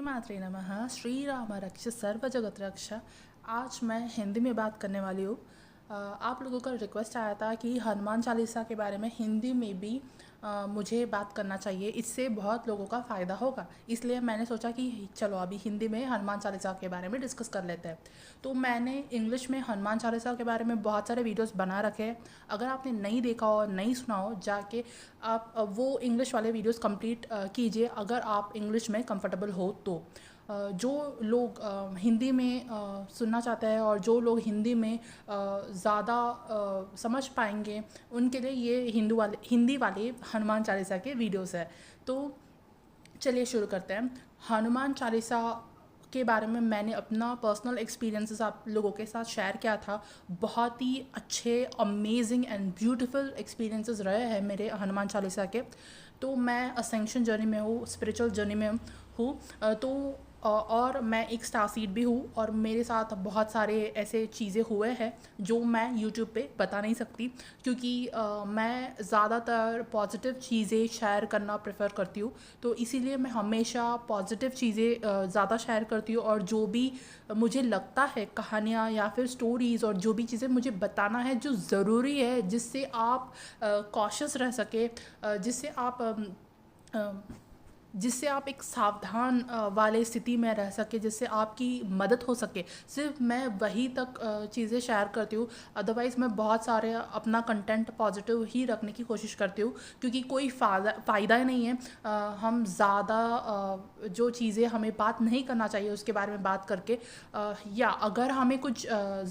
श्रीमात्रे नमः। श्री राम रक्ष सर्व जगत रक्षा। आज मैं हिंदी में बात करने वाली हूँ। आप लोगों का रिक्वेस्ट आया था कि हनुमान चालीसा के बारे में हिंदी में भी मुझे बात करना चाहिए, इससे बहुत लोगों का फ़ायदा होगा। इसलिए मैंने सोचा कि चलो अभी हिंदी में हनुमान चालीसा के बारे में डिस्कस कर लेते हैं। तो मैंने इंग्लिश में हनुमान चालीसा के बारे में बहुत सारे वीडियोस बना रखे हैं। अगर आपने नहीं देखा हो, नहीं सुना हो, जाके आप वो इंग्लिश वाले वीडियोस कंप्लीट कीजिए अगर आप इंग्लिश में कंफर्टेबल हो तो। जो लोग हिंदी में सुनना चाहते हैं और जो लोग हिंदी में ज़्यादा समझ पाएंगे उनके लिए ये हिंदी वाले हनुमान चालीसा के वीडियोस है। तो चलिए शुरू करते हैं। हनुमान चालीसा के बारे में मैंने अपना पर्सनल एक्सपीरियंसेस आप लोगों के साथ शेयर किया था। बहुत ही अच्छे, अमेजिंग एंड ब्यूटीफुल एक्सपीरियंसेस रहे हैं मेरे हनुमान चालीसा के। तो मैं असेंशन जर्नी में हूँ, स्पिरिचुअल जर्नी में हूँ। और मैं एक स्टार सीड भी हूँ और मेरे साथ बहुत सारे ऐसे चीज़ें हुए हैं जो मैं यूट्यूब पे बता नहीं सकती, क्योंकि मैं ज़्यादातर पॉजिटिव चीज़ें शेयर करना प्रेफर करती हूँ। तो इसीलिए मैं हमेशा पॉजिटिव चीज़ें ज़्यादा शेयर करती हूँ, और जो भी मुझे लगता है कहानियाँ या फिर स्टोरीज़ और जो भी चीज़ें मुझे बताना है जो ज़रूरी है, जिससे आप कॉशियस रह सके, जिससे आप एक सावधान वाले स्थिति में रह सके, जिससे आपकी मदद हो सके, सिर्फ मैं वही तक चीज़ें शेयर करती हूँ। अदरवाइज़ मैं बहुत सारे अपना कंटेंट पॉजिटिव ही रखने की कोशिश करती हूँ, क्योंकि कोई फ़ायदा ही नहीं है हम ज़्यादा जो चीज़ें हमें बात नहीं करना चाहिए उसके बारे में बात करके। या अगर हमें कुछ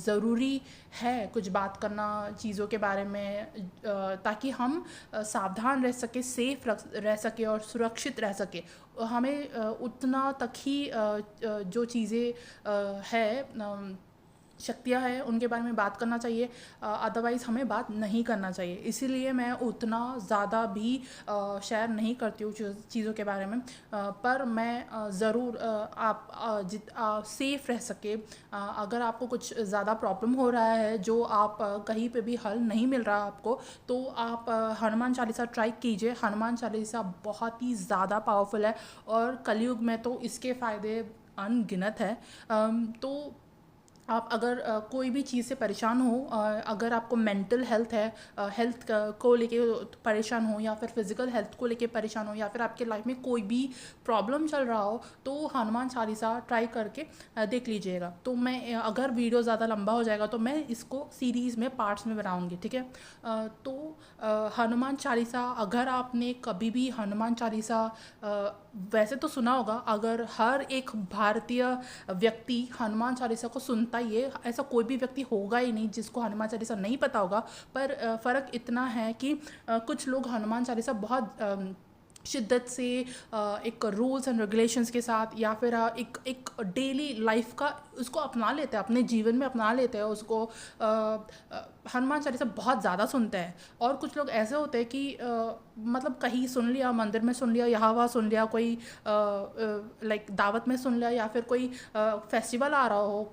ज़रूरी है कुछ बात करना चीज़ों के बारे में, ताकि हम सावधान रह सके, सेफ रह सके और सुरक्षित रह सके, हमें उतना तक ही जो चीज़ें है, शक्तियाँ हैं, उनके बारे में बात करना चाहिए। अदरवाइज़ हमें बात नहीं करना चाहिए। इसीलिए मैं उतना ज़्यादा भी शेयर नहीं करती हूँ चीज़ों के बारे में। पर मैं ज़रूर आप सेफ़ रह सके, अगर आपको कुछ ज़्यादा प्रॉब्लम हो रहा है जो आप कहीं पे भी हल नहीं मिल रहा आपको, तो आप हनुमान चालीसा ट्राई कीजिए। हनुमान चालीसा बहुत ही ज़्यादा पावरफुल है और कलयुग में तो इसके फ़ायदे अनगिनत है। तो आप अगर कोई भी चीज़ से परेशान हो, अगर आपको मेंटल हेल्थ है, हेल्थ को लेके परेशान हो, या फिर फिज़िकल हेल्थ को लेके परेशान हो, या फिर आपके लाइफ में कोई भी प्रॉब्लम चल रहा हो, तो हनुमान चालीसा ट्राई करके देख लीजिएगा। तो मैं अगर वीडियो ज़्यादा लंबा हो जाएगा तो मैं इसको सीरीज़ में पार्ट्स में बनाऊँगी, ठीक है। तो हनुमान चालीसा, अगर आपने कभी भी हनुमान चालीसा वैसे तो सुना होगा, अगर हर एक भारतीय व्यक्ति हनुमान चालीसा को सुनता ही है, ऐसा कोई भी व्यक्ति होगा ही नहीं जिसको हनुमान चालीसा नहीं पता होगा। पर फ़र्क इतना है कि कुछ लोग हनुमान चालीसा बहुत शिद्दत से एक रूल्स एंड रेगुलेशंस के साथ, या फिर एक डेली लाइफ का उसको अपना लेते हैं, अपने जीवन में अपना लेते हैं उसको। हनुमान चालीसा बहुत ज़्यादा सुनते हैं। और कुछ लोग ऐसे होते हैं कि मतलब कहीं सुन लिया, मंदिर में सुन लिया, यहाँ वहाँ सुन लिया, कोई लाइक दावत में सुन लिया, या फिर कोई फेस्टिवल आ रहा हो,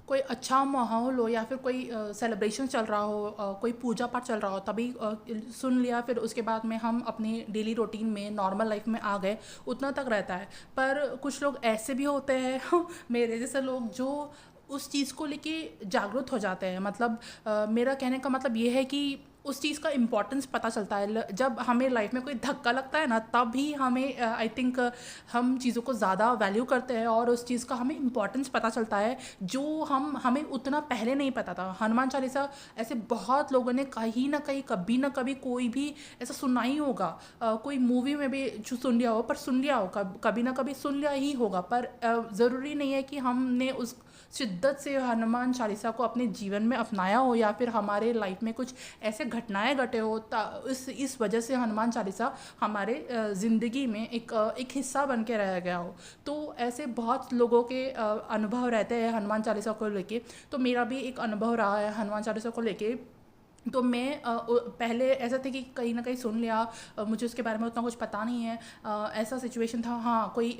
कोई अच्छा माहौल हो, या फिर कोई सेलिब्रेशन चल रहा हो, कोई पूजा पाठ चल रहा हो, तभी सुन लिया। फिर उसके बाद में हम अपनी डेली रूटीन में, नॉर्मल लाइफ में आ गए, उतना तक रहता है। पर कुछ लोग ऐसे भी होते हैं मेरे जैसे लोग, जो उस चीज़ को लेके जागरूक हो जाते हैं। मतलब मेरा कहने का मतलब ये है कि उस चीज़ का इम्पोर्टेंस पता चलता है। जब हमें लाइफ में कोई धक्का लगता है ना, तब ही हमें आई थिंक हम चीज़ों को ज़्यादा वैल्यू करते हैं, और उस चीज़ का हमें इम्पोर्टेंस पता चलता है जो हमें उतना पहले नहीं पता था। हनुमान चालीसा ऐसे बहुत लोगों ने कहीं ना कहीं, कभी ना कभी, कोई भी ऐसा सुना ही होगा। कोई मूवी में भी सुन लिया हो, पर सुन लिया हो, कभी ना कभी सुन लिया ही होगा। पर ज़रूरी नहीं है कि हमने उस शिद्दत से हनुमान चालीसा को अपने जीवन में अपनाया हो, या फिर हमारे लाइफ में कुछ ऐसे घटनाएं घटे हो इस वजह से हनुमान चालीसा हमारे ज़िंदगी में एक हिस्सा बन के रह गया हो। तो ऐसे बहुत लोगों के अनुभव रहते हैं हनुमान चालीसा को लेके। तो मेरा भी एक अनुभव रहा है हनुमान चालीसा को लेके। तो मैं पहले ऐसा था कि कहीं ना कहीं सुन लिया, मुझे उसके बारे में उतना कुछ पता नहीं है। ऐसा सिचुएशन था, हाँ, कोई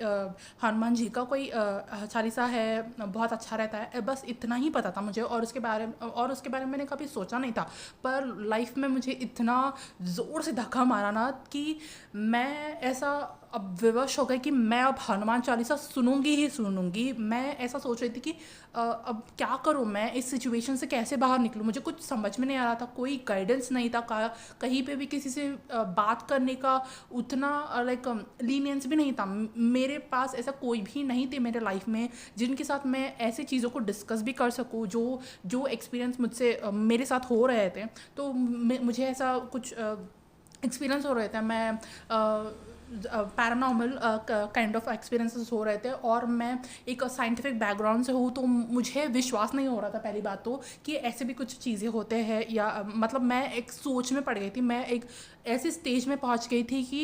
हनुमान जी का कोई चालीसा है, बहुत अच्छा रहता है, बस इतना ही पता था मुझे। और उसके बारे में मैंने कभी सोचा नहीं था। पर लाइफ में मुझे इतना ज़ोर से धक्का मारा ना कि मैं ऐसा अब विवश हो गए कि मैं अब हनुमान चालीसा सुनूंगी ही सुनूंगी। मैं ऐसा सोच रही थी कि अब क्या करूं, मैं इस सिचुएशन से कैसे बाहर निकलूं। मुझे कुछ समझ में नहीं आ रहा था, कोई गाइडेंस नहीं था, कहीं पे भी किसी से बात करने का उतना लाइक लीनियंस भी नहीं था। मेरे पास ऐसा कोई भी नहीं थे मेरे लाइफ में जिनके साथ मैं ऐसी चीज़ों को डिस्कस भी कर सकूं, जो जो एक्सपीरियंस मुझसे मेरे साथ हो रहे थे। तो मुझे ऐसा कुछ एक्सपीरियंस हो रहे थे। मैं पैरानॉर्मल काइंड ऑफ एक्सपीरियंसेस हो रहे थे, और मैं एक साइंटिफिक बैकग्राउंड से हूँ, तो मुझे विश्वास नहीं हो रहा था पहली बात तो कि ऐसे भी कुछ चीज़ें होते हैं। या मतलब मैं एक सोच में पड़ गई थी, मैं एक ऐसी स्टेज में पहुंच गई थी कि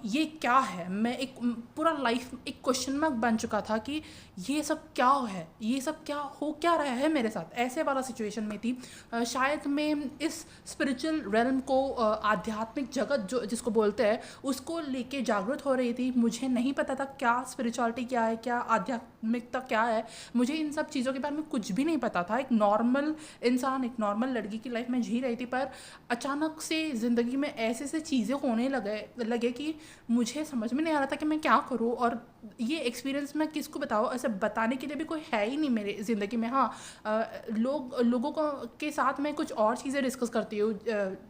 ये क्या है। मैं एक पूरा लाइफ एक क्वेश्चन मार्क बन चुका था कि ये सब क्या है, ये सब क्या हो क्या रहा है मेरे साथ, ऐसे वाला सिचुएशन में थी। शायद मैं इस स्पिरिचुअल रेलम को, आध्यात्मिक जगत जो जिसको बोलते हैं, उसको लेके जागरूक हो रही थी। मुझे नहीं पता था क्या स्पिरिचुअलिटी क्या है, क्या आध्यात्मिकता क्या है। मुझे इन सब चीज़ों के बारे में कुछ भी नहीं पता था। एक नॉर्मल इंसान, एक नॉर्मल लड़की की लाइफ में जी रही थी, पर अचानक से ज़िंदगी में ऐसे ऐसे चीज़ें होने लगे कि मुझे समझ में नहीं आ रहा था कि मैं क्या करूँ। और ये एक्सपीरियंस मैं किसको बताऊँ, ऐसे बताने के लिए भी कोई है ही नहीं मेरे ज़िंदगी में। हाँ, लोगों को के साथ मैं कुछ और चीज़ें डिस्कस करती हूँ,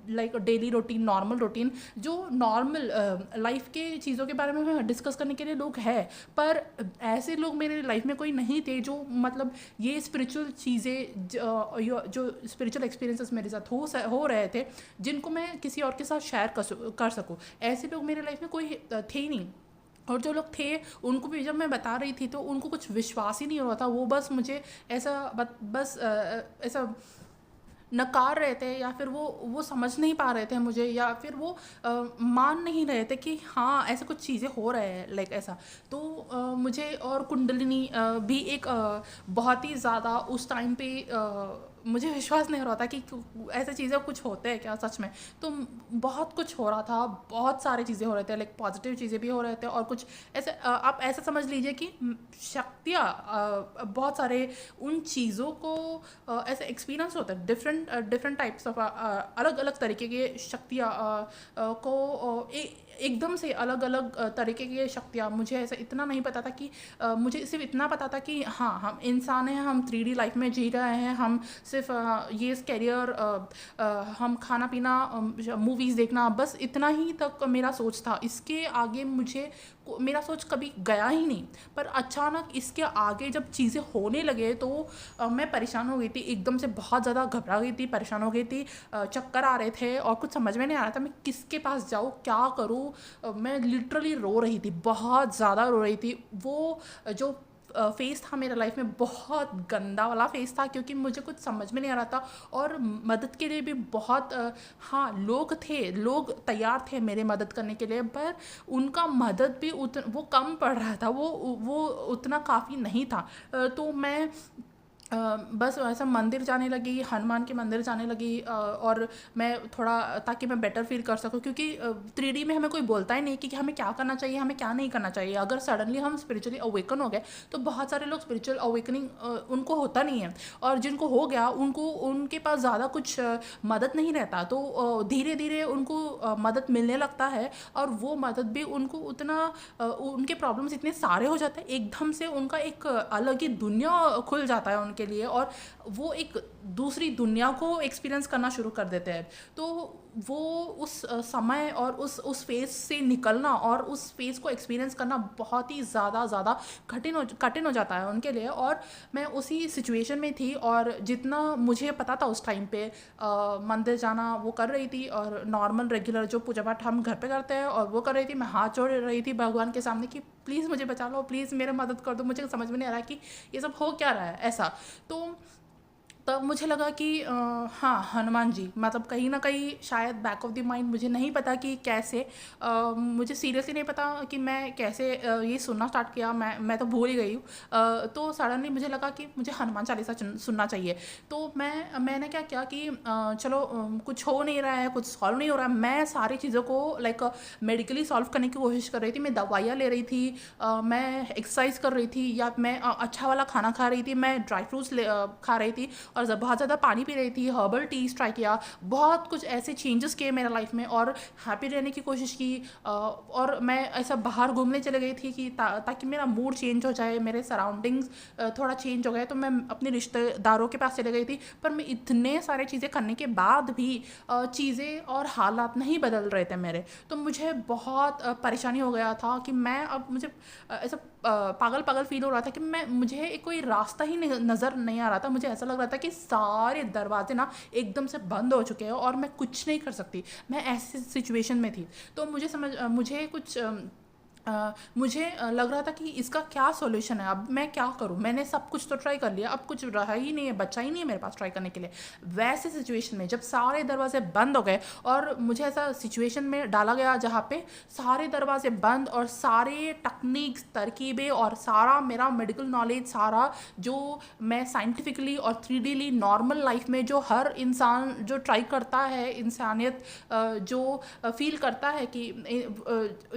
like daily routine, normal routine, जो नॉर्मल लाइफ के चीज़ों के बारे में डिस्कस करने के लिए लोग हैं। पर ऐसे लोग मेरे लाइफ में कोई नहीं थे जो मतलब ये स्पिरिचुअल चीज़ें, जो स्पिरिचुअल एक्सपीरियंसेस मेरे साथ हो रहे थे, जिनको मैं किसी और के साथ शेयर कर सकूँ। ऐसे लोग मेरे लाइफ में कोई थे ही नहीं। और जो लोग थे उनको भी जब मैं बता रही थी तो उनको कुछ विश्वास ही नहीं हो रहा था। वो बस मुझे ऐसा बस ऐसा नकार रहे थे, या फिर वो समझ नहीं पा रहे थे मुझे, या फिर वो मान नहीं रहे थे कि हाँ ऐसे कुछ चीज़ें हो रहे हैं, लाइक ऐसा। तो मुझे और कुंडलिनी भी एक बहुत ही ज़्यादा उस टाइम पे मुझे विश्वास नहीं हो रहा था कि ऐसे चीज़ें कुछ होते हैं क्या सच में। तो बहुत कुछ हो रहा था, बहुत सारी चीज़ें हो रहे थे, लाइक पॉजिटिव चीज़ें भी हो रहे थे, और कुछ ऐसे आप ऐसा समझ लीजिए कि शक्तियाँ, बहुत सारे उन चीज़ों को ऐसे एक्सपीरियंस होता है, डिफरेंट टाइप्स ऑफ अलग अलग तरीके के शक्तियाँ को एकदम से अलग अलग तरीके की शक्तियाँ। मुझे ऐसा इतना नहीं पता था कि मुझे सिर्फ इतना पता था कि हाँ हम इंसान हैं, हम 3D लाइफ में जी रहे हैं, हम सिर्फ ये कैरियर, हम खाना पीना, मूवीज़ देखना, बस इतना ही तक मेरा सोच था। इसके आगे मेरा सोच कभी गया ही नहीं। पर अचानक इसके आगे जब चीज़ें होने लगे तो मैं परेशान हो गई थी, एकदम से बहुत ज़्यादा घबरा गई थी, परेशान हो गई थी, चक्कर आ रहे थे, और कुछ समझ में नहीं आ रहा था मैं किसके पास जाऊँ, क्या करूँ। मैं लिटरली रो रही थी, बहुत ज़्यादा रो रही थी। वो जो फेस था मेरा लाइफ में, बहुत गंदा वाला फेस था, क्योंकि मुझे कुछ समझ में नहीं आ रहा था। और मदद के लिए भी बहुत हाँ लोग थे, लोग तैयार थे मेरे मदद करने के लिए, पर उनका मदद भी वो कम पड़ रहा था, वो उतना काफ़ी नहीं था। तो मैं बस ऐसा मंदिर जाने लगी, हनुमान के मंदिर जाने लगी, और मैं थोड़ा, ताकि मैं बेटर फील कर सकूं, क्योंकि 3D में हमें कोई बोलता ही नहीं कि हमें क्या करना चाहिए, हमें क्या नहीं करना चाहिए। अगर सडनली हम स्पिरिचुअली अवेकन हो गए, तो बहुत सारे लोग स्पिरिचुअल अवेकनिंग उनको होता नहीं है, और जिनको हो गया उनके पास ज़्यादा कुछ मदद नहीं रहता। तो धीरे धीरे उनको मदद मिलने लगता है, और वो मदद भी उनको उतना उनके प्रॉब्लम्स इतने सारे हो जाते हैं, एकदम से उनका एक अलग ही दुनिया खुल जाता है उनके लिए, और वो एक दूसरी दुनिया को एक्सपीरियंस करना शुरू कर देते हैं। तो वो उस समय और उस फेज से निकलना और उस फेज को एक्सपीरियंस करना बहुत ही ज़्यादा कठिन हो जाता है उनके लिए। और मैं उसी सिचुएशन में थी, और जितना मुझे पता था उस टाइम पे मंदिर जाना वो कर रही थी, और नॉर्मल रेगुलर जो पूजा पाठ हम घर पे करते हैं और वो कर रही थी। मैं हाथ जोड़ रही थी भगवान के सामने कि प्लीज़ मुझे बचा लो, प्लीज़ मेरा मदद कर दो, मुझे समझ में नहीं आ रहा कि ये सब हो क्या रहा है ऐसा। तो तब मुझे लगा कि हाँ हनुमान जी, मतलब कहीं ना कहीं शायद बैक ऑफ द माइंड, मुझे नहीं पता कि कैसे, मुझे सीरियसली नहीं पता कि मैं कैसे ये सुनना स्टार्ट किया। मैं तो भूल ही गई हूँ। तो सडनली मुझे लगा कि मुझे हनुमान चालीसा सुनना चाहिए। तो मैंने क्या किया कि चलो कुछ हो नहीं रहा है, कुछ सॉल्व नहीं हो रहा है, मैं सारी चीज़ों को लाइक मेडिकली सॉल्व करने की कोशिश कर रही थी। मैं दवाइयाँ ले रही थी, मैं एक्सरसाइज कर रही थी, या मैं अच्छा वाला खाना खा रही थी, मैं ड्राई फ्रूट्स खा रही थी, और बहुत ज़्यादा पानी पी रही थी, हर्बल टीज़ ट्राई किया, बहुत कुछ ऐसे चेंजेस किए मेरे लाइफ में और हैप्पी रहने की कोशिश की। और मैं ऐसा बाहर घूमने चले गई थी कि ताकि मेरा मूड चेंज हो जाए, मेरे सराउंडिंग्स थोड़ा चेंज हो गए। तो मैं अपने रिश्तेदारों के पास चले गई थी, पर मैं इतने सारे चीज़ें करने के बाद भी चीज़ें और हालात नहीं बदल रहे थे मेरे। तो मुझे बहुत परेशानी हो गया था कि मैं अब मुझे ऐसा पागल पागल फील हो रहा था कि मुझे कोई रास्ता ही नज़र नहीं आ रहा था। मुझे ऐसा लग रहा था कि सारे दरवाजे ना एकदम से बंद हो चुके हैं और मैं कुछ नहीं कर सकती। मैं ऐसी सिचुएशन में थी। तो मुझे कुछ मुझे लग रहा था कि इसका क्या सॉल्यूशन है, अब मैं क्या करूं। मैंने सब कुछ तो ट्राई कर लिया, अब कुछ रहा ही नहीं है, बचा ही नहीं है मेरे पास ट्राई करने के लिए। वैसे सिचुएशन में जब सारे दरवाजे बंद हो गए और मुझे ऐसा सिचुएशन में डाला गया जहाँ पे सारे दरवाजे बंद और सारे टेक्निक्स, तरकीबें और सारा मेरा मेडिकल नॉलेज, सारा जो मैं साइंटिफिकली और 3D नॉर्मल लाइफ में जो हर इंसान जो ट्राई करता है, इंसानियत जो फील करता है कि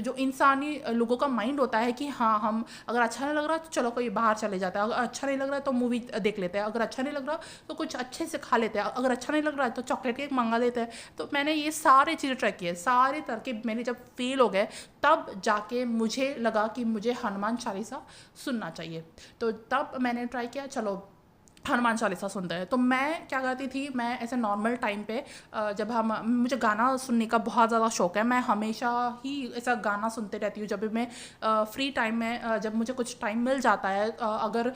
जो इंसानी लोगों का माइंड होता है कि हाँ, हम अगर अच्छा नहीं लग रहा तो चलो कोई बाहर चले जाता है, अगर अच्छा नहीं लग रहा है तो मूवी देख लेते हैं, अगर अच्छा नहीं लग रहा तो कुछ अच्छे से खा लेते हैं, अगर अच्छा नहीं लग रहा है तो चॉकलेट केक मंगा लेते हैं। तो मैंने ये सारे चीज़ें ट्राई किए, सारे तरकीब मेरे जब फेल हो गए तब जाके मुझे लगा कि मुझे हनुमान चालीसा सुनना चाहिए। तो तब मैंने ट्राई किया, चलो हनुमान चालीसा सुनते हैं। तो मैं क्या करती थी, मैं ऐसे नॉर्मल टाइम पे जब मुझे गाना सुनने का बहुत ज़्यादा शौक है, मैं हमेशा ही ऐसा गाना सुनते रहती हूँ। जब भी मैं फ्री टाइम में जब मुझे कुछ टाइम मिल जाता है, अगर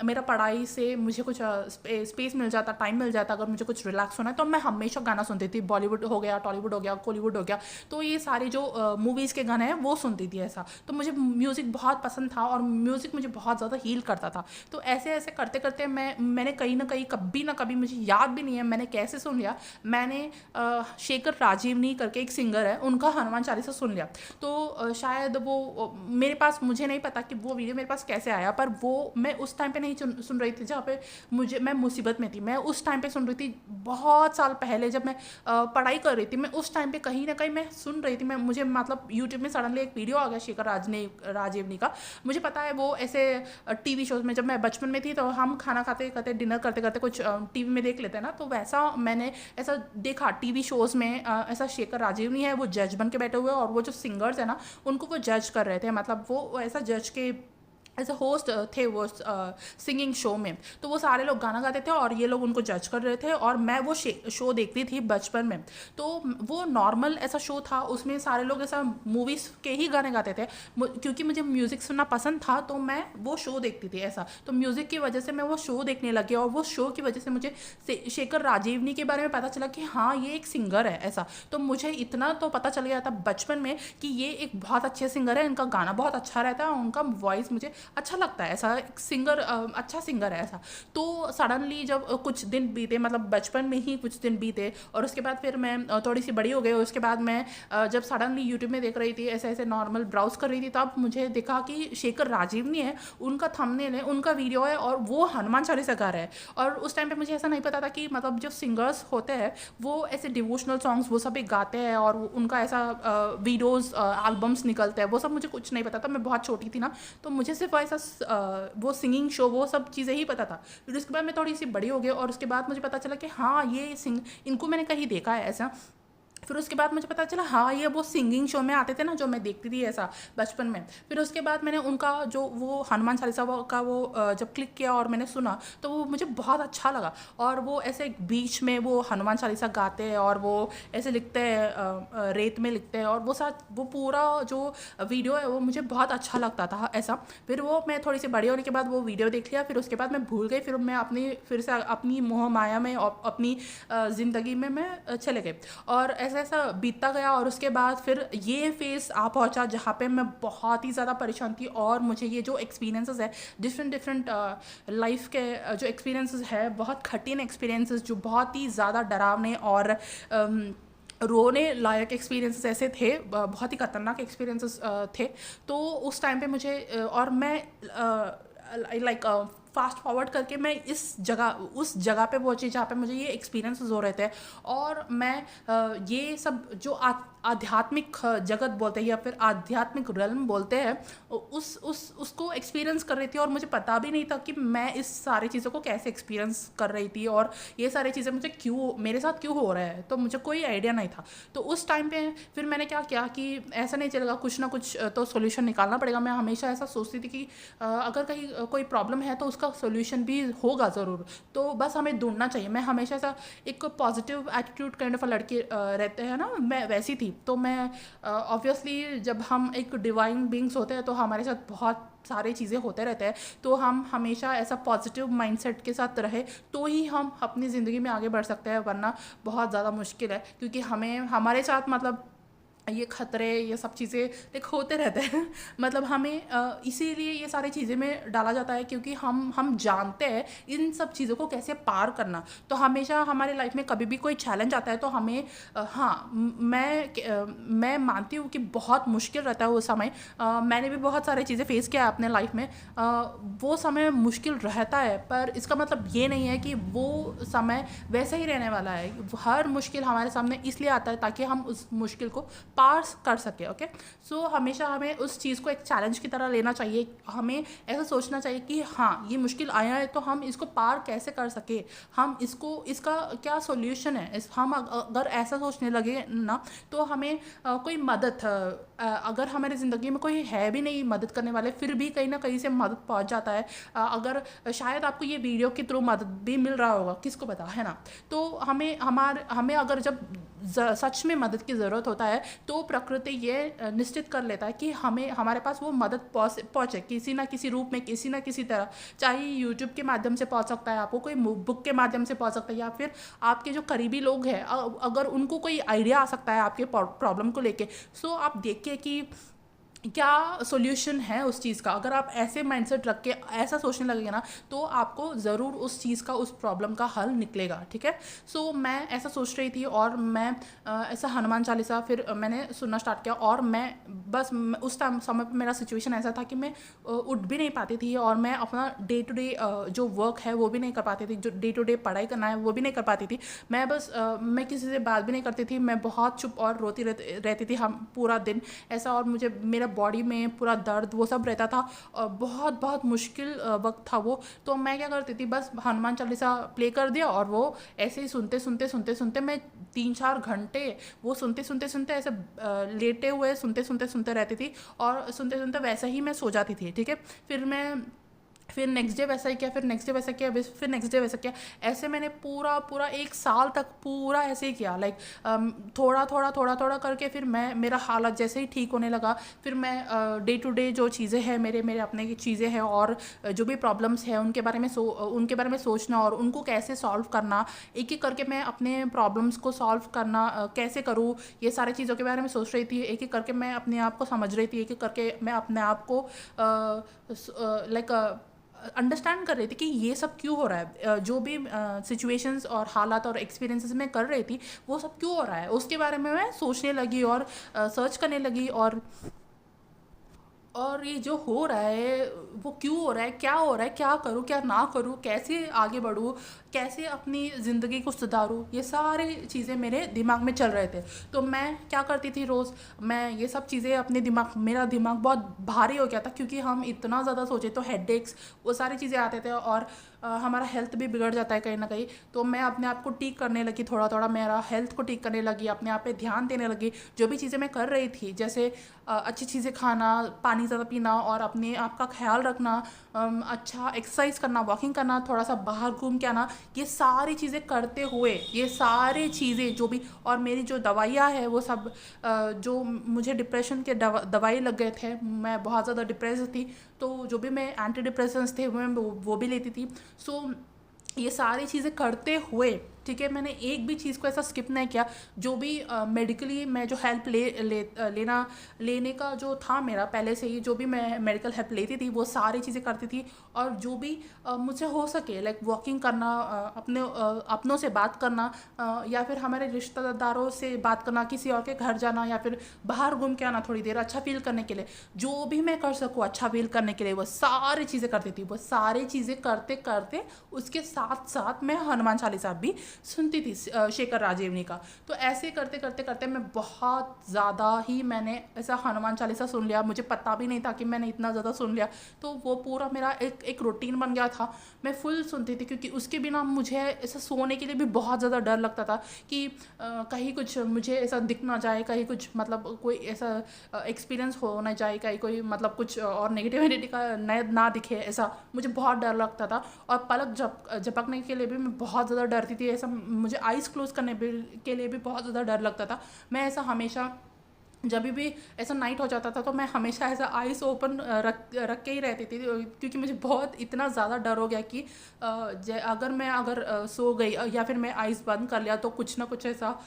मेरा पढ़ाई से मुझे कुछ स्पेस मिल जाता, टाइम मिल जाता, अगर मुझे कुछ रिलैक्स होना है तो मैं हमेशा गाना सुनती थी। बॉलीवुड हो गया, टॉलीवुड हो गया, कॉलीवुड हो गया, तो ये सारे जो मूवीज़ के गाने हैं वो सुनती थी ऐसा। तो मुझे म्यूज़िक बहुत पसंद था और म्यूज़िक मुझे बहुत ज़्यादा हील करता था। तो ऐसे ऐसे करते करते मैंने कहीं ना कभी, मुझे याद भी नहीं है मैंने कैसे सुन लिया, मैंने शेखर राजीवनी करके एक सिंगर है, उनका हनुमान चालीसा सुन लिया। तो शायद वो मेरे पास, मुझे नहीं पता कि वो वीडियो मेरे पास कैसे आया, पर वो मैं उस टाइम पे नहीं सुन रही थी जहाँ पे मैं मुसीबत में थी। मैं उस टाइम पे सुन रही थी, बहुत साल पहले जब मैं पढ़ाई कर रही थी, मैं उस टाइम पे कहीं ना कहीं मैं सुन रही थी। मुझे मतलब यूट्यूब में सडनली एक वीडियो आ गया शेखर राजीवनी का। मुझे पता है वो ऐसे टीवी शोज में, जब मैं बचपन में थी तो हम खाना खाते करते, डिनर करते करते कुछ टीवी में देख लेते हैं ना, तो वैसा मैंने ऐसा देखा टीवी शोज़ में। ऐसा शेखर राजीवनी है, वो जज बन के बैठे हुए और वो जो सिंगर्स है ना उनको वो जज कर रहे थे, मतलब वो ऐसा जज के एज अ होस्ट थे वो सिंगिंग शो में। तो वो सारे लोग गाना गाते थे और ये लोग उनको जज कर रहे थे और मैं वो शो देखती थी बचपन में। तो वो नॉर्मल ऐसा शो था, उसमें सारे लोग ऐसा मूवीज़ के ही गाने गाते थे। क्योंकि मुझे म्यूज़िक सुनना पसंद था तो मैं वो शो देखती थी ऐसा। तो म्यूज़िक की वजह से मैं वो शो देखने लगी और वो शो की वजह से मुझे शेखर राजीवनी के बारे में पता चला कि हाँ, ये एक सिंगर है ऐसा। तो मुझे इतना तो पता चल गया था बचपन में कि ये एक बहुत अच्छे सिंगर है, इनका गाना बहुत अच्छा रहता है, उनका वॉइस मुझे अच्छा लगता है, ऐसा एक सिंगर अच्छा सिंगर है ऐसा। तो सडनली जब कुछ दिन बीते, मतलब बचपन में ही कुछ दिन बीते और उसके बाद फिर मैं थोड़ी सी बड़ी हो गई। उसके बाद मैं जब सडनली यूट्यूब में देख रही थी, ऐसे ऐसे नॉर्मल ब्राउज कर रही थी, तब मुझे देखा कि शेखर राजीवनी है, उनका थंबनेल है, उनका वीडियो है और वो हनुमान चालीसा गा रहा है। और उस टाइम पे मुझे ऐसा नहीं पता था कि मतलब जो सिंगर्स होते हैं वो ऐसे डिवोशनल सॉन्ग्स वो सब भी गाते हैं और उनका ऐसा वीडियोज़ एल्बम्स निकलते हैं, वो सब मुझे कुछ नहीं पता था। मैं बहुत छोटी थी ना, तो मुझे सिर्फ ऐसा वो सिंगिंग शो वो सब चीज़ें ही पता था। फिर उसके बाद मैं थोड़ी सी बड़ी हो गई और उसके बाद मुझे पता चला कि हाँ, ये इनको मैंने कहीं देखा है ऐसा। फिर उसके बाद मुझे पता चला हाँ, ये वो सिंगिंग शो में आते थे ना जो मैं देखती थी ऐसा बचपन में। फिर उसके बाद मैंने उनका जो वो हनुमान चालीसा का वो जब क्लिक किया और मैंने सुना तो वो मुझे बहुत अच्छा लगा। और वो ऐसे बीच में वो हनुमान चालीसा गाते हैं और वो ऐसे लिखते हैं, रेत में लिखते हैं और वो पूरा जो वीडियो है वो मुझे बहुत अच्छा लगता था ऐसा। फिर वो मैं थोड़ी सी बड़ी होने के बाद वो वीडियो देख लिया, फिर उसके बाद मैं भूल गई। फिर मैं फिर से अपनी मोह माया में और अपनी ज़िंदगी में मैं चले गए और ऐसा ऐसा बीतता गया। और उसके बाद फिर ये फेज़ आ पहुंचा जहाँ पे मैं बहुत ही ज़्यादा परेशान थी और मुझे ये जो एक्सपीरियंसेस है डिफरेंट लाइफ के जो एक्सपीरियंसेस है, बहुत कठिन एक्सपीरियंसेस जो बहुत ही ज़्यादा डरावने और रोने लायक एक्सपीरियंसेस ऐसे थे, बहुत ही खतरनाक एक्सपीरियंसेस थे। तो उस टाइम पे मुझे और मैं लाइक फास्ट फॉरवर्ड करके मैं उस जगह पे पहुंची जहाँ पे मुझे ये एक्सपीरियंसेस हो रहे थे। और मैं ये सब जो आध्यात्मिक जगत बोलते हैं या फिर आध्यात्मिक रल्म बोलते हैं, उसको एक्सपीरियंस कर रही थी। और मुझे पता भी नहीं था कि मैं इस सारी चीज़ों को कैसे एक्सपीरियंस कर रही थी और ये सारी चीज़ें मुझे क्यों, मेरे साथ क्यों हो रहा है, तो मुझे कोई आइडिया नहीं था। तो उस टाइम पे फिर मैंने क्या किया कि ऐसा नहीं चलेगा, कुछ ना कुछ तो सोल्यूशन निकालना पड़ेगा। मैं हमेशा ऐसा सोचती थी कि अगर कहीं कोई प्रॉब्लम है तो उसका सोल्यूशन भी होगा ज़रूर, तो बस हमें ढूंढना चाहिए। मैं हमेशा ऐसा एक positive attitude kind of a लड़के रहते हैं ना, मैं वैसी थी। तो मैं ऑब्वियसली जब हम एक डिवाइन बींग्स होते हैं तो हमारे साथ बहुत सारी चीज़ें होते रहते हैं, तो हम हमेशा ऐसा पॉजिटिव माइंडसेट के साथ रहे तो ही हम अपनी ज़िंदगी में आगे बढ़ सकते हैं, वरना बहुत ज़्यादा मुश्किल है। क्योंकि हमें हमारे साथ मतलब ये खतरे, ये सब चीज़ें लाइक होते रहते हैं मतलब हमें इसीलिए ये सारी चीज़ें में डाला जाता है क्योंकि हम जानते हैं इन सब चीज़ों को कैसे पार करना। तो हमेशा हमारे लाइफ में कभी भी कोई चैलेंज आता है तो हमें हाँ, मैं मानती हूँ कि बहुत मुश्किल रहता है वो समय। मैंने भी बहुत सारी चीज़ें फेस किया है अपने लाइफ में। वो समय मुश्किल रहता है, पर इसका मतलब ये नहीं है कि वो समय वैसा ही रहने वाला है। हर मुश्किल हमारे सामने इसलिए आता है ताकि हम उस मुश्किल को पार कर सके। ओके, सो हमेशा हमें उस चीज़ को एक चैलेंज की तरह लेना चाहिए। हमें ऐसा सोचना चाहिए कि हाँ, ये मुश्किल आया है तो हम इसको पार कैसे कर सके, हम इसका क्या सॉल्यूशन है। हम अगर ऐसा सोचने लगे ना तो हमें कोई मदद अगर हमारी ज़िंदगी में कोई है भी नहीं मदद करने वाले, फिर भी कहीं ना कहीं से मदद पहुंच जाता है। अगर शायद आपको ये वीडियो के थ्रू मदद भी मिल रहा होगा, किसको पता, है ना। तो हमें अगर जब सच में मदद की ज़रूरत होता है तो प्रकृति ये निश्चित कर लेता है कि हमारे पास वो मदद पहुँचे किसी ना किसी रूप में, किसी ना किसी तरह। चाहे यूट्यूब के माध्यम से पहुँच सकता है, आपको कोई बुक के माध्यम से पहुँच सकता है, या फिर आपके जो करीबी लोग हैं अगर उनको कोई आइडिया आ सकता है आपके प्रॉब्लम को लेके। सो आप देखिए कि क्या सॉल्यूशन है उस चीज़ का। अगर आप ऐसे माइंडसेट रख के ऐसा सोचने लगेंगे ना तो आपको ज़रूर उस चीज़ का, उस प्रॉब्लम का हल निकलेगा। ठीक है, सो मैं ऐसा सोच रही थी और मैं ऐसा हनुमान चालीसा फिर मैंने सुनना स्टार्ट किया। और उस टाइम समय पर मेरा सिचुएशन ऐसा था कि मैं उठ भी नहीं पाती थी और मैं अपना डे टू डे जो वर्क है वो भी नहीं कर पाती थी, जो डे टू डे पढ़ाई करना है वो भी नहीं कर पाती थी। मैं किसी से बात भी नहीं करती थी, मैं बहुत चुप और रोती रहती थी हम पूरा दिन ऐसा। और मुझे मेरा बॉडी में पूरा दर्द वो सब रहता था और बहुत बहुत मुश्किल वक्त था वो। तो मैं क्या करती थी, बस हनुमान चालीसा प्ले कर दिया और वो ऐसे ही सुनते मैं 3-4 घंटे वो सुनते ऐसे लेटे हुए सुनते रहती थी। और सुनते वैसे ही मैं सो जाती थी। ठीक है, फिर नेक्स्ट डे वैसा ही किया, फिर नेक्स्ट डे वैसा किया, फिर नेक्स्ट डे वैसा किया। ऐसे मैंने पूरा 1 साल तक पूरा ऐसे ही किया। लाइक थोड़ा करके फिर मेरा हालत जैसे ही ठीक होने लगा, फिर मैं डे टू डे जो चीज़ें हैं मेरे अपने की चीज़ें हैं और जो भी प्रॉब्लम्स हैं उनके बारे में सोचना और उनको कैसे सॉल्व करना, एक एक करके मैं अपने प्रॉब्लम्स को सॉल्व करना कैसे करूँ, ये सारी चीज़ों के बारे में सोच रही थी। एक एक करके मैं अपने आप को समझ रही थी, एक एक करके मैं अपने आप को अंडरस्टैंड कर रही थी कि ये सब क्यों हो रहा है। जो भी सिचुएशंस और हालात और एक्सपीरियंसेस मैं कर रही थी वो सब क्यों हो रहा है, उसके बारे में मैं सोचने लगी और सर्च करने लगी। और ये जो हो रहा है वो क्यों हो रहा है, क्या हो रहा है, क्या करूँ क्या ना करूँ, कैसे आगे बढ़ूँ, कैसे अपनी ज़िंदगी को सुधारूँ, ये सारी चीज़ें मेरे दिमाग में चल रहे थे। तो मैं क्या करती थी, रोज़ मैं ये सब चीज़ें मेरा दिमाग बहुत भारी हो गया था क्योंकि हम इतना ज़्यादा सोचे तो हेडेक्स वो सारी चीज़ें आते थे और हमारा हेल्थ भी बिगड़ जाता है कहीं ना कहीं। तो मैं अपने आप को ठीक करने लगी, थोड़ा मेरा हेल्थ को ठीक करने लगी, अपने आप पे ध्यान देने लगी। जो भी चीज़ें मैं कर रही थी, जैसे अच्छी चीज़ें खाना, पानी ज़्यादा पीना और अपने आप का ख्याल रखना, अच्छा एक्सरसाइज करना, वॉकिंग करना, थोड़ा सा बाहर घूम के आना, ये सारी चीज़ें करते हुए ये सारी चीज़ें जो भी, और मेरी जो दवाइयाँ है वो सब जो मुझे डिप्रेशन के दवाई लग गए थे, मैं बहुत ज़्यादा डिप्रेस थी, तो जो भी मैं एंटी डिप्रेशंस थे वो भी लेती थी। सो ये सारी चीज़ें करते हुए, ठीक है, मैंने एक भी चीज़ को ऐसा स्किप नहीं किया। जो भी मेडिकली मैं जो हेल्प लेने का जो था मेरा पहले से ही, जो भी मैं मेडिकल हेल्प लेती थी वो सारी चीज़ें करती थी। और जो भी मुझसे हो सके, लाइक वॉकिंग करना, अपनों से बात करना, या फिर हमारे रिश्तेदारों से बात करना, किसी और के घर जाना, या फिर बाहर घूम के आना थोड़ी देर अच्छा फील करने के लिए, जो भी मैं कर सकूँ अच्छा फील करने के लिए वो सारी चीज़ें करती थी। वो सारी चीज़ें करते करते उसके साथ साथ मैं हनुमान चालीसा भी सुनती थी शेखर राजेवनी का। तो ऐसे करते करते करते मैं बहुत ज़्यादा ही मैंने ऐसा हनुमान चालीसा सुन लिया, मुझे पता भी नहीं था कि मैंने इतना ज़्यादा सुन लिया। तो वो पूरा मेरा एक रूटीन बन गया था, मैं फुल सुनती थी, क्योंकि उसके बिना मुझे ऐसा सोने के लिए भी बहुत ज़्यादा डर लगता था कि कहीं कुछ मुझे ऐसा दिख ना जाए, कहीं कुछ मतलब कोई ऐसा एक्सपीरियंस हो ना जाए, कहीं कोई मतलब कुछ और नेगेटिविटी का ना दिखे, ऐसा मुझे बहुत डर लगता था। और पलक झपकने के लिए भी मैं बहुत ज़्यादा डरती थी, ऐसा मुझे आइज़ क्लोज करने के लिए भी बहुत ज़्यादा डर लगता था। मैं ऐसा हमेशा जब भी ऐसा नाइट हो जाता था तो मैं हमेशा ऐसा आइज़ ओपन रख के ही रहती थी, क्योंकि मुझे बहुत इतना ज़्यादा डर हो गया कि अगर सो गई या फिर मैं आइज़ बंद कर लिया तो कुछ ना कुछ ऐसा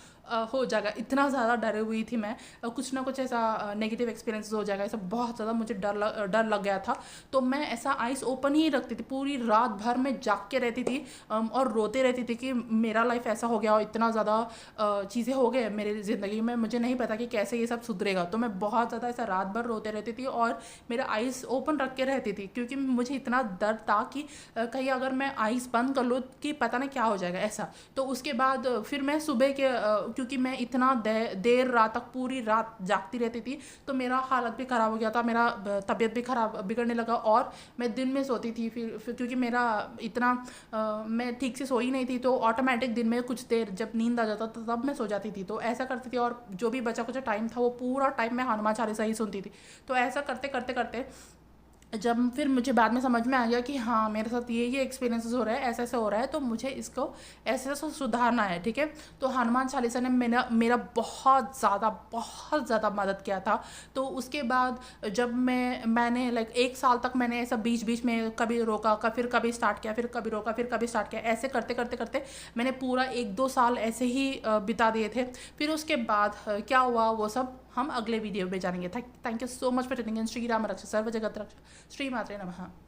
हो जाएगा। इतना ज़्यादा डरी हुई थी मैं, कुछ ना कुछ ऐसा नेगेटिव एक्सपीरियंस हो जाएगा, ऐसा बहुत ज़्यादा मुझे डर लग गया था। तो मैं ऐसा आइज़ ओपन ही रखती थी, पूरी रात भर मैं जाग के रहती थी और रोते रहती थी कि मेरा लाइफ ऐसा हो गया और इतना ज़्यादा चीज़ें हो गए मेरी ज़िंदगी में, मुझे नहीं पता कि कैसे ये सब सुधरेगा। तो मैं बहुत ज़्यादा ऐसा रात भर रोते रहती थी और मेरा आइज़ ओपन रख के रहती थी, क्योंकि मुझे इतना डर था कि कहीं अगर मैं आइज़ बंद कर लूँ कि पता नहीं क्या हो जाएगा ऐसा। तो उसके बाद फिर मैं सुबह के क्योंकि मैं इतना देर रात तक पूरी रात जागती रहती थी तो मेरा हालत भी ख़राब हो गया था, मेरा तबीयत भी ख़राब बिगड़ने लगा और मैं दिन में सोती थी। फिर क्योंकि मेरा इतना मैं ठीक से सोई नहीं थी, तो ऑटोमेटिक दिन में कुछ देर जब नींद आ जाता था तब मैं सो जाती थी। तो ऐसा करती थी और जो भी बचा कुछ टाइम था वो पूरा टाइम मैं हनुमान चालीसा ही सुनती थी। तो ऐसा करते करते करते जब फिर मुझे बाद में समझ में आ गया कि हाँ मेरे साथ ये एक्सपीरियंसेस हो रहा है, ऐसा ऐसा हो रहा है, तो मुझे इसको ऐसे ऐसा सुधारना है, ठीक है। तो हनुमान चालीसा ने मेरा बहुत ज़्यादा मदद किया था। तो उसके बाद जब मैंने लाइक 1 साल तक मैंने ऐसा बीच बीच में कभी रोका, फिर कभी स्टार्ट किया, फिर कभी रोका, फिर कभी स्टार्ट किया, ऐसे करते करते करते मैंने पूरा 1-2 साल ऐसे ही बिता दिए थे। फिर उसके बाद क्या हुआ वो सब हम अगले वीडियो में जानेंगे। Thank you so much for tuning in. Shri Ram रक्षा सर्व जगत रक्षा। श्री मात्रे नमः।